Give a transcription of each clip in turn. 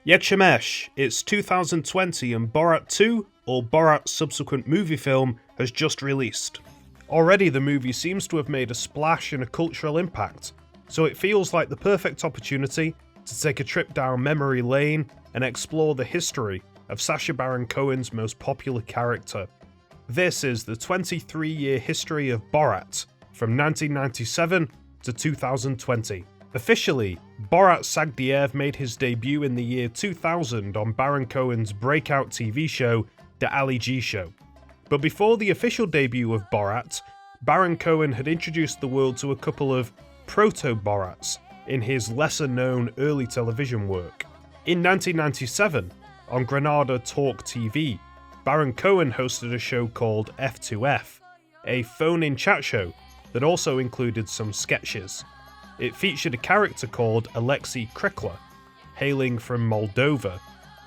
Yekshemesh, it's 2020 and Borat 2, or Borat Subsequent Moviefilm, has just released. Already the movie seems to have made a splash and a cultural impact, so it feels like the perfect opportunity to take a trip down memory lane and explore the history of Sacha Baron Cohen's most popular character. This is the 23-year history of Borat, from 1997 to 2020. Officially, Borat Sagdiyev made his debut in the year 2000 on Baron Cohen's breakout TV show, The Alexi Show. But before the official debut of Borat, Baron Cohen had introduced the world to a couple of proto-Borats in his lesser-known early television work. In 1997, on Granada Talk TV, Baron Cohen hosted a show called F2F, a phone-in chat show that also included some sketches. It featured a character called Alexi, hailing from Moldova,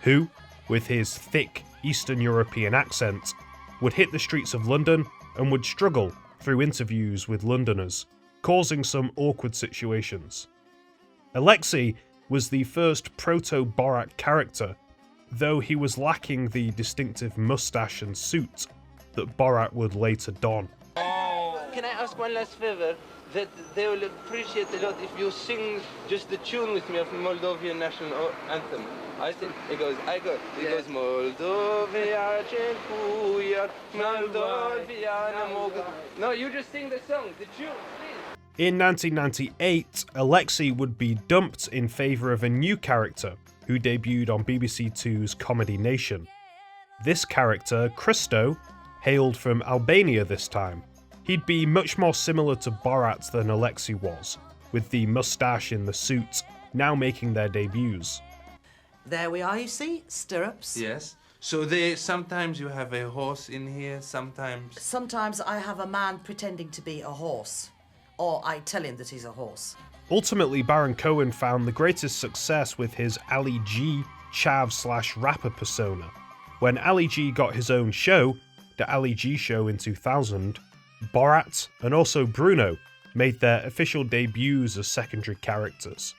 who, with his thick Eastern European accent, would hit the streets of London and would struggle through interviews with Londoners, causing some awkward situations. Alexi was the first proto-Borat character, though he was lacking the distinctive mustache and suit that Borat would later don. Can I ask one last favor? That they will appreciate a lot if you sing just the tune with me of the Moldovan national anthem. I think it goes Moldovia, Czechia, Moldovia. No, you just sing the song, the tune, please. In 1998, Alexi would be dumped in favour of a new character who debuted on BBC Two's Comedy Nation. This character, Christo, hailed from Albania this time. He'd be much more similar to Borat than Alexi was, with the mustache and the suit now making their debuts. There we are, you see, stirrups. Yes. So sometimes you have a horse in here, sometimes... Sometimes I have a man pretending to be a horse, or I tell him that he's a horse. Ultimately, Baron Cohen found the greatest success with his Ali G chav/rapper persona. When Ali G got his own show, The Ali G Show in 2000, Borat and also Bruno made their official debuts as secondary characters.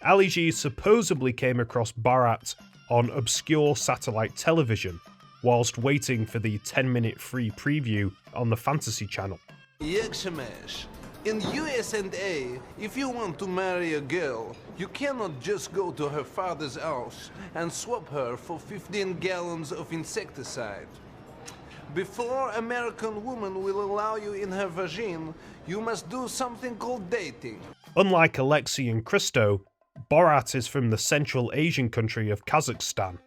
Ali G supposedly came across Borat on obscure satellite television whilst waiting for the 10-minute free preview on the Fantasy Channel. Yekshemesh, in US&A, if you want to marry a girl, you cannot just go to her father's house and swap her for 15 gallons of insecticide. Before American woman will allow you in her vagine, you must do something called dating. Unlike Alexi and Christo, Borat is from the Central Asian country of Kazakhstan.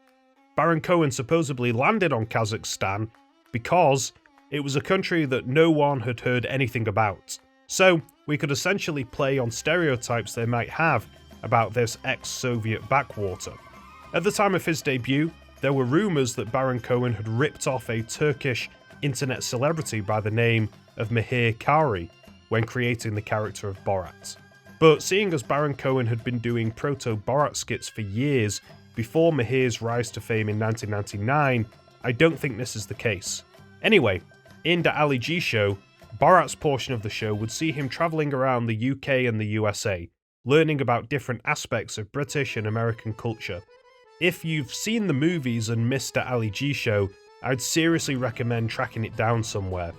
Baron Cohen supposedly landed on Kazakhstan because it was a country that no one had heard anything about. So we could essentially play on stereotypes they might have about this ex-Soviet backwater. At the time of his debut, there were rumours that Baron Cohen had ripped off a Turkish internet celebrity by the name of Mihir Kari when creating the character of Borat. But seeing as Baron Cohen had been doing proto-Borat skits for years before Mihir's rise to fame in 1999, I don't think this is the case. Anyway, in The Ali G Show, Borat's portion of the show would see him travelling around the UK and the USA, learning about different aspects of British and American culture. If you've seen the movies and missed The Ali G Show, I'd seriously recommend tracking it down somewhere.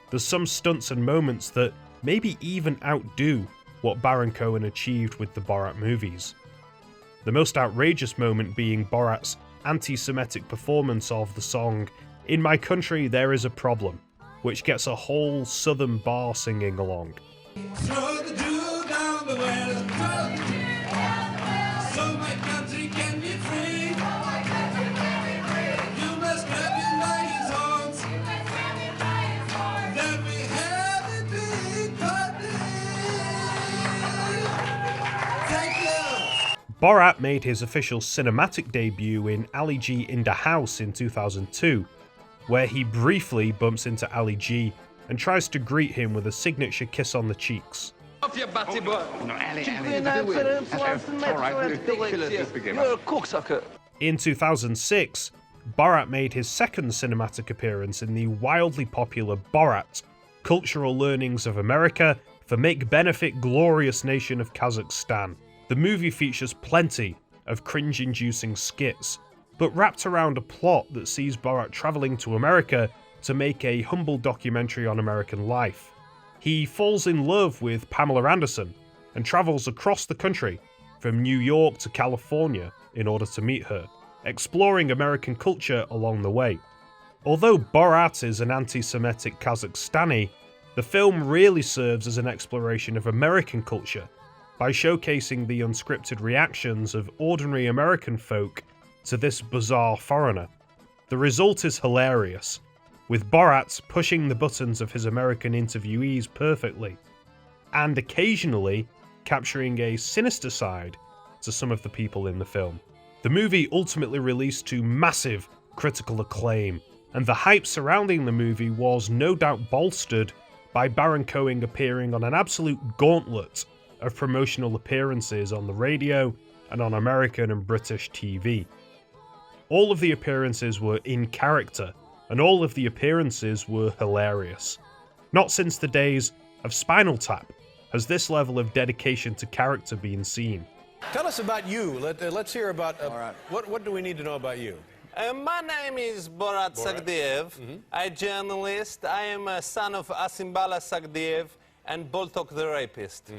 There's some stunts and moments that maybe even outdo what Baron Cohen achieved with the Borat movies. The most outrageous moment being Borat's anti-Semitic performance of the song "In My Country There Is a Problem," which gets a whole southern bar singing along. Borat made his official cinematic debut in Ali G in the House in 2002, where he briefly bumps into Ali G and tries to greet him with a signature kiss on the cheeks. Off your batty boy. You're a cocksucker. In 2006, Borat made his second cinematic appearance in the wildly popular Borat, Cultural Learnings of America for Make Benefit Glorious Nation of Kazakhstan. The movie features plenty of cringe-inducing skits, but wrapped around a plot that sees Borat travelling to America to make a humble documentary on American life. He falls in love with Pamela Anderson and travels across the country, from New York to California, in order to meet her, exploring American culture along the way. Although Borat is an anti-Semitic Kazakhstani, the film really serves as an exploration of American culture by showcasing the unscripted reactions of ordinary American folk to this bizarre foreigner. The result is hilarious, with Borat pushing the buttons of his American interviewees perfectly, and occasionally capturing a sinister side to some of the people in the film. The movie ultimately released to massive critical acclaim, and the hype surrounding the movie was no doubt bolstered by Baron Cohen appearing on an absolute gauntlet of promotional appearances on the radio and on American and British TV. All of the appearances were in character, and all of the appearances were hilarious. Not since the days of Spinal Tap has this level of dedication to character been seen. Tell us about you. Let's hear about, what do we need to know about you? My name is Borat Sagdiyev. I'm a journalist. I am a son of Asimbala Sagdiyev and Boltok the rapist.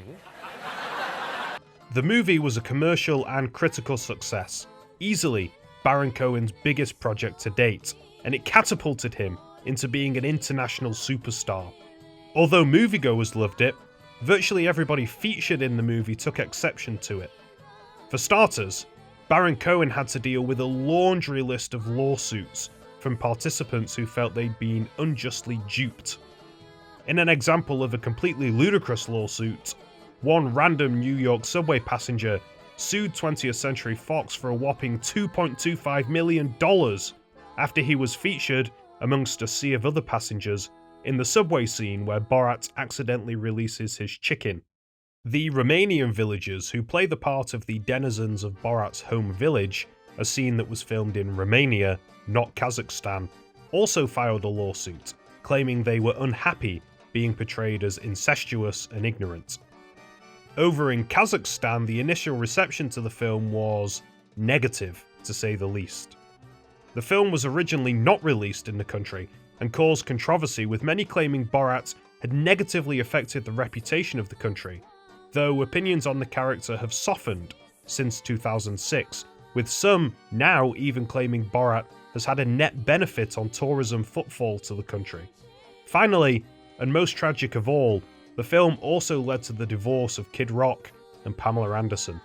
The movie was a commercial and critical success, easily Baron Cohen's biggest project to date, and it catapulted him into being an international superstar. Although moviegoers loved it, virtually everybody featured in the movie took exception to it. For starters, Baron Cohen had to deal with a laundry list of lawsuits from participants who felt they'd been unjustly duped. In an example of a completely ludicrous lawsuit, one random New York subway passenger sued 20th Century Fox for a whopping $2.25 million after he was featured amongst a sea of other passengers in the subway scene where Borat accidentally releases his chicken. The Romanian villagers who play the part of the denizens of Borat's home village, a scene that was filmed in Romania, not Kazakhstan, also filed a lawsuit, claiming they were unhappy being portrayed as incestuous and ignorant. Over in Kazakhstan, the initial reception to the film was negative, to say the least. The film was originally not released in the country and caused controversy, with many claiming Borat had negatively affected the reputation of the country, though opinions on the character have softened since 2006, with some now even claiming Borat has had a net benefit on tourism footfall to the country. Finally, and most tragic of all, the film also led to the divorce of Kid Rock and Pamela Anderson.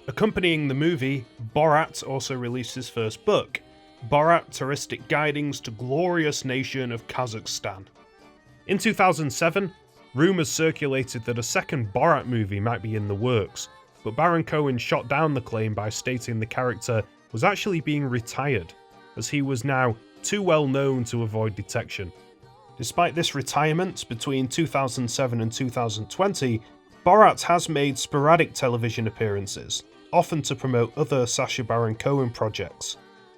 Accompanying the movie, Borat also released his first book, Borat Touristic Guidings to Glorious Nation of Kazakhstan. In 2007, rumours circulated that a second Borat movie might be in the works, but Baron Cohen shot down the claim by stating the character was actually being retired, as he was now too well known to avoid detection. Despite this retirement, between 2007 and 2020, Borat has made sporadic television appearances, often to promote other Sacha Baron Cohen projects.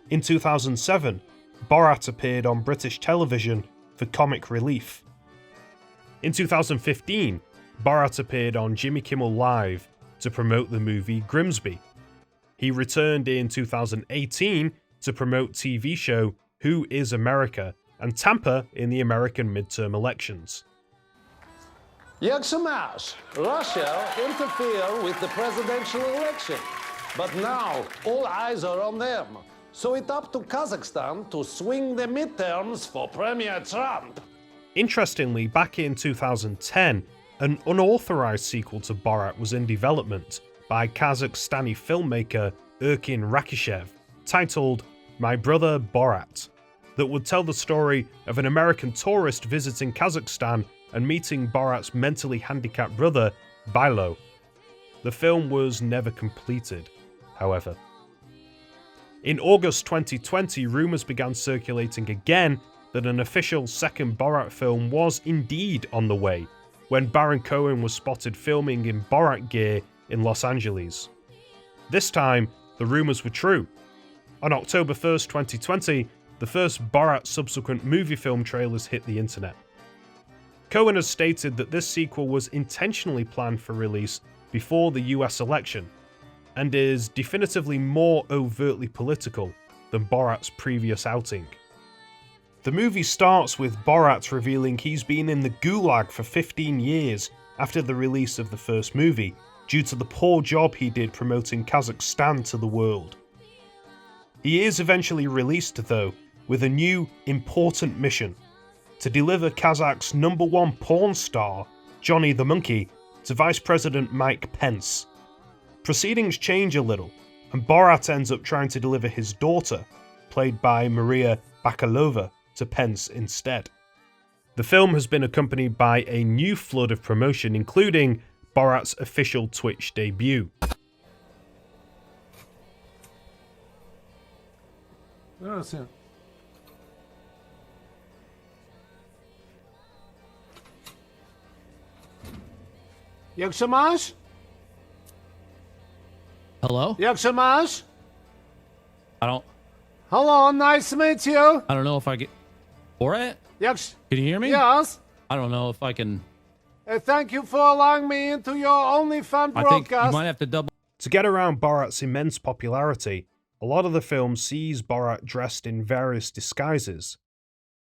In 2007, Borat appeared on British television for comic relief. In 2015, Borat appeared on Jimmy Kimmel Live to promote the movie Grimsby. He returned in 2018 to promote TV show Who is America and Tampa in the American midterm elections. Yaksamash, Russia interfered with the presidential election, but now all eyes are on them. So it's up to Kazakhstan to swing the midterms for Premier Trump. Interestingly, back in 2010, an unauthorized sequel to Borat was in development by Kazakhstani filmmaker Erkin Rakishev, titled My Brother Borat, that would tell the story of an American tourist visiting Kazakhstan and meeting Borat's mentally handicapped brother, Bilo. The film was never completed, however. In August 2020, rumours began circulating again that an official second Borat film was indeed on the way, when Baron Cohen was spotted filming in Borat gear in Los Angeles. This time, the rumours were true. On October 1st, 2020, the first Borat Subsequent Moviefilm trailers hit the internet. Cohen has stated that this sequel was intentionally planned for release before the US election, and is definitively more overtly political than Borat's previous outing. The movie starts with Borat revealing he's been in the Gulag for 15 years after the release of the first movie, due to the poor job he did promoting Kazakhstan to the world. He is eventually released though, with a new, important mission: to deliver Kazakh's #1 porn star, Johnny the Monkey, to Vice President Mike Pence. Proceedings change a little, and Borat ends up trying to deliver his daughter, played by Maria Bakalova, to Pence instead. The film has been accompanied by a new flood of promotion, including Borat's official Twitch debut. Jak się masz? Hello? Jak się masz? Hello, nice to meet you. I don't know if I get... Borat? Jak... Can you hear me? Yes. I don't know if I can... Thank you for allowing me into your OnlyFans I think you might have to double... To get around Borat's immense popularity, a lot of the film sees Borat dressed in various disguises.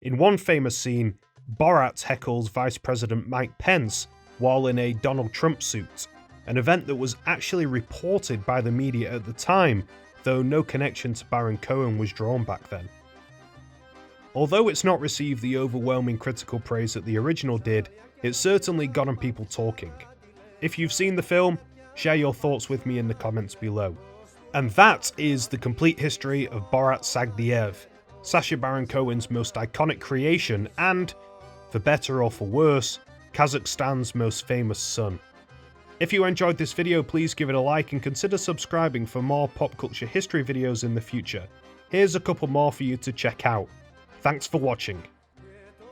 In one famous scene, Borat heckles Vice President Mike Pence while in a Donald Trump suit, an event that was actually reported by the media at the time, though no connection to Baron Cohen was drawn back then. Although it's not received the overwhelming critical praise that the original did, it's certainly gotten people talking. If you've seen the film, share your thoughts with me in the comments below. And that is the complete history of Borat Sagdiyev, Sacha Baron Cohen's most iconic creation and, for better or for worse, Kazakhstan's most famous son. If you enjoyed this video, please give it a like and consider subscribing for more pop culture history videos in the future. Here's a couple more for you to check out. Thanks for watching.